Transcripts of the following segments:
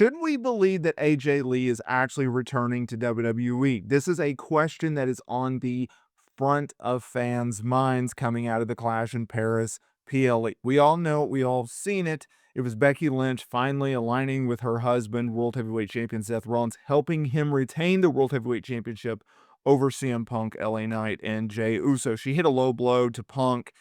Should we believe that AJ Lee is actually returning to WWE? This is a question that is on the front of fans' minds coming out of the Clash in Paris PLE. We all know it, we all seen it. It was Becky Lynch finally aligning with her husband, World Heavyweight Champion Seth Rollins, helping him retain the World Heavyweight Championship over CM Punk, LA Knight, and Jey Uso. She hit a low blow to Punk,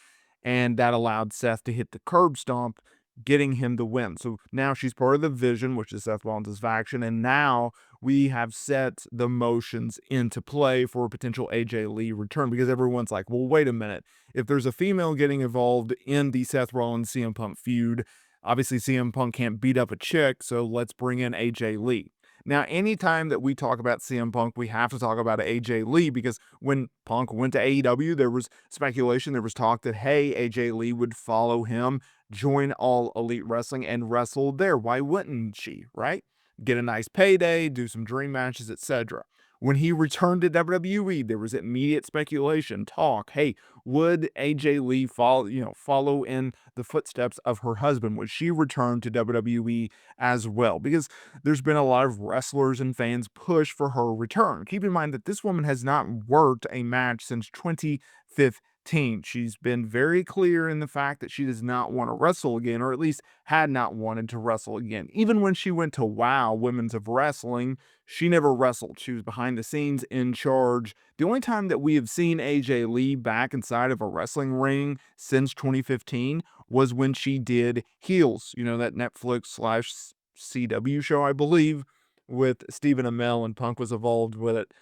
and that allowed Seth to hit the curb stomp, getting him the win. So now she's part of the Vision, which is Seth Rollins' faction, and now we have set the motions into play for a potential AJ Lee return, because everyone's like, well, wait a minute. If there's a female getting involved in the Seth Rollins CM Punk feud, obviously CM Punk can't beat up a chick, so let's bring in AJ Lee. Now, anytime that we talk about CM Punk, we have to talk about AJ Lee, because when Punk went to AEW, there was speculation, there was talk that, hey, AJ Lee would follow him, join All Elite Wrestling, and wrestle there. Why wouldn't she, right? Get a nice payday, do some dream matches, etc. When he returned to WWE, there was immediate speculation, talk, hey, would AJ Lee follow in the footsteps of her husband? Would she return to WWE as well? Because there's been a lot of wrestlers and fans push for her return. Keep in mind that this woman has not worked a match since 2015. She's been very clear in the fact that she does not want to wrestle again, or at least had not wanted to wrestle again. Even when she went to WOW Women's of Wrestling, she never wrestled. She was behind the scenes, in charge. The only time that we have seen AJ Lee back inside of a wrestling ring since 2015 was when she did Heels, that Netflix/CW show, I believe, with Stephen Amell, and Punk was involved with it.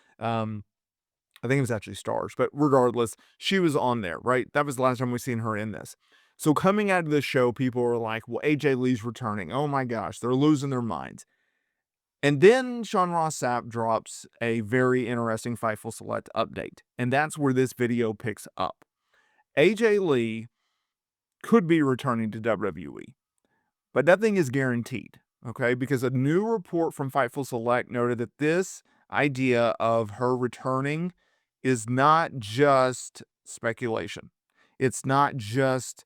I think it was actually Stars, but regardless, she was on there, right? That was the last time we seen her in this. So coming out of the show, people were like, well, AJ Lee's returning. Oh my gosh, they're losing their minds. And then Sean Ross Sapp drops a very interesting Fightful Select update. And that's where this video picks up. AJ Lee could be returning to WWE, but nothing is guaranteed, okay? Because a new report from Fightful Select noted that this idea of her returning is not just speculation. It's not just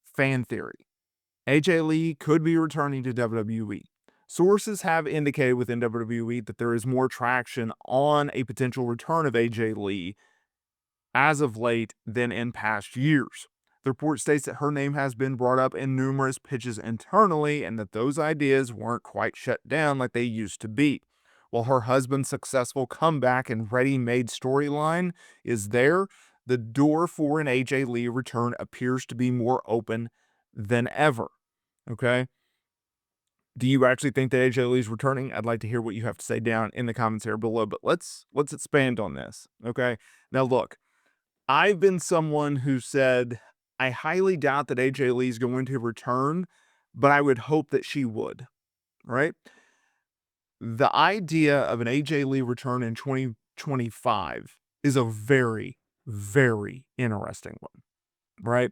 fan theory. AJ Lee could be returning to WWE. Sources have indicated within WWE that there is more traction on a potential return of AJ Lee as of late than in past years. The report states that her name has been brought up in numerous pitches internally, and that those ideas weren't quite shut down like they used to be. While her husband's successful comeback and ready-made storyline is there, the door for an AJ Lee return appears to be more open than ever. Okay? Do you actually think that AJ Lee's returning? I'd like to hear what you have to say down in the comments here below, but let's expand on this. Okay? Now look, I've been someone who said, I highly doubt that AJ Lee is going to return, but I would hope that she would, right? The idea of an AJ Lee return in 2025 is a very, very interesting one, right?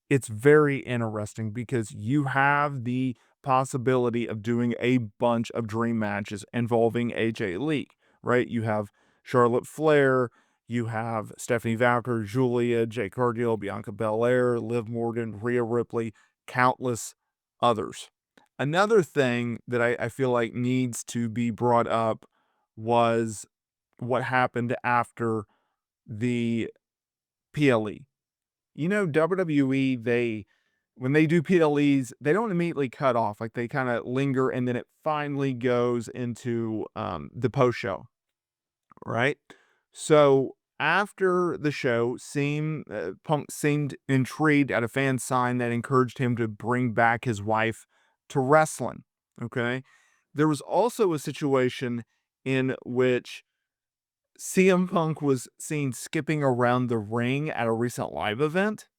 It's very interesting because you have the possibility of doing a bunch of dream matches involving AJ Lee, right? You have Charlotte Flair, you have Stephanie Valker, Julia, Jade Cargill, Bianca Belair, Liv Morgan, Rhea Ripley, countless others. Another thing that I feel like needs to be brought up was what happened after the PLE. WWE, when they do PLEs, they don't immediately cut off. Like, they kind of linger, and then it finally goes into the post show, right? So after the show, Punk seemed intrigued at a fan sign that encouraged him to bring back his wife to wrestling. Okay. There was also a situation in which CM Punk was seen skipping around the ring at a recent live event.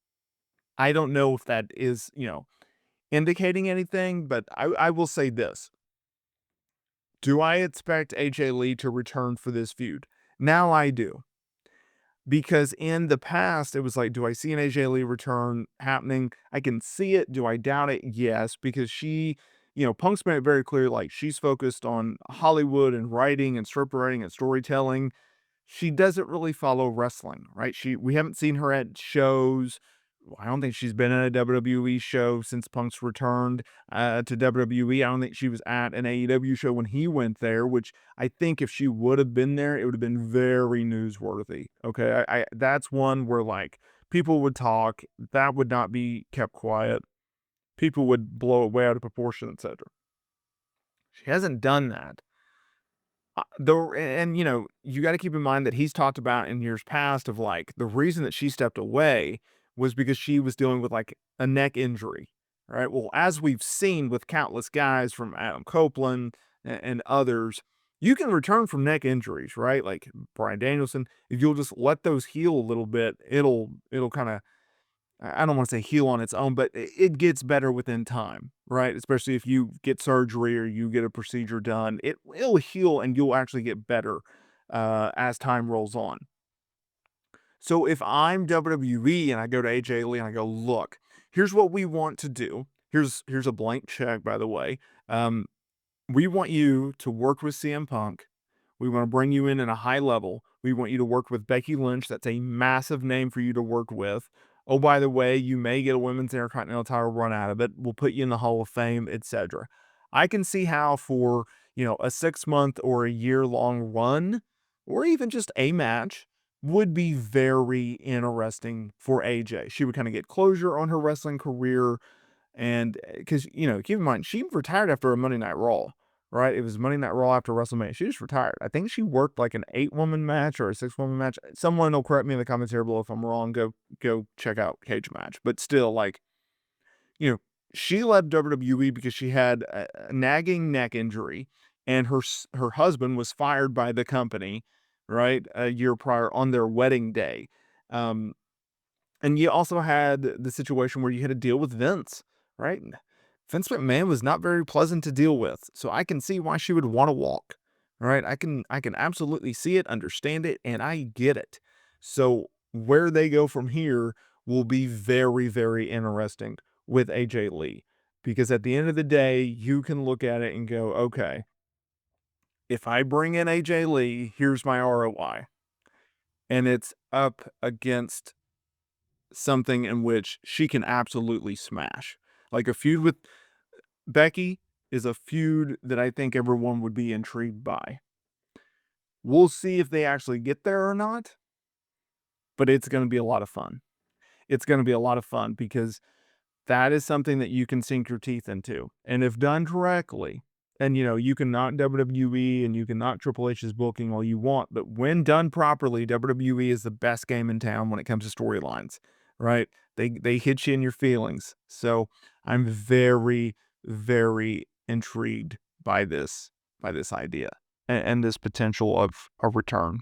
I don't know if that is, indicating anything, but I will say this. Do I expect AJ Lee to return for this feud? Now I do. Because in the past, it was like, do I see an AJ Lee return happening? I can see it. Do I doubt it? Yes, because Punk's made it very clear, like, she's focused on Hollywood and writing and script writing and storytelling. She doesn't really follow wrestling, right? We haven't seen her at shows I don't think she's been in a WWE show since Punk's returned to WWE. I don't think she was at an AEW show when he went there, which I think if she would have been there, it would have been very newsworthy. Okay. That's one where like people would talk, that would not be kept quiet. People would blow it way out of proportion, etc. She hasn't done that. And you know, you got to keep in mind that he's talked about in years past of like the reason that she stepped away was because she was dealing with like a neck injury, right? Well, as we've seen with countless guys from Adam Copeland and others, you can return from neck injuries, right? Like Bryan Danielson, if you'll just let those heal a little bit, it'll kind of, I don't want to say heal on its own, but it gets better within time, right? Especially if you get surgery or you get a procedure done, it'll heal and you'll actually get better as time rolls on. So if I'm WWE and I go to AJ Lee and I go, look, here's what we want to do. Here's a blank check, by the way. Um, we want you to work with CM Punk. We want to bring you in at a high level. We want you to work with Becky Lynch. That's a massive name for you to work with. Oh, by the way, you may get a women's intercontinental title run out of it. We'll put you in the Hall of Fame, etc. I can see how for, you know, a 6-month or a year-long run, or even just a match, would be very interesting for AJ. She would kind of get closure on her wrestling career. And because, you know, keep in mind, she retired after a Monday Night Raw, right? It was Monday Night Raw after WrestleMania. She just retired. I think she worked like an 8-woman match or a 6-woman match. Someone will correct me in the comments here below if I'm wrong. Go check out Cage Match. But still, like, you know, she left WWE because she had a nagging neck injury, and her husband was fired by the company, right, a year prior on their wedding day. Um, and you also had the situation where you had to deal with Vince, right? Vince McMahon was not very pleasant to deal with. So I can see why she would want to walk. Right? I can absolutely see it, understand it, and I get it. So where they go from here will be very, very interesting with AJ Lee. Because at the end of the day, you can look at it and go, okay, if I bring in AJ Lee, here's my ROI. And it's up against something in which she can absolutely smash. Like a feud with Becky is a feud that I think everyone would be intrigued by. We'll see if they actually get there or not, but it's going to be a lot of fun. It's going to be a lot of fun because that is something that you can sink your teeth into. And if done correctly, and you know, you can knock WWE and you can knock Triple H's booking all you want, but when done properly, WWE is the best game in town when it comes to storylines, right? They hit you in your feelings. So I'm very, very intrigued by this idea and this potential of a return.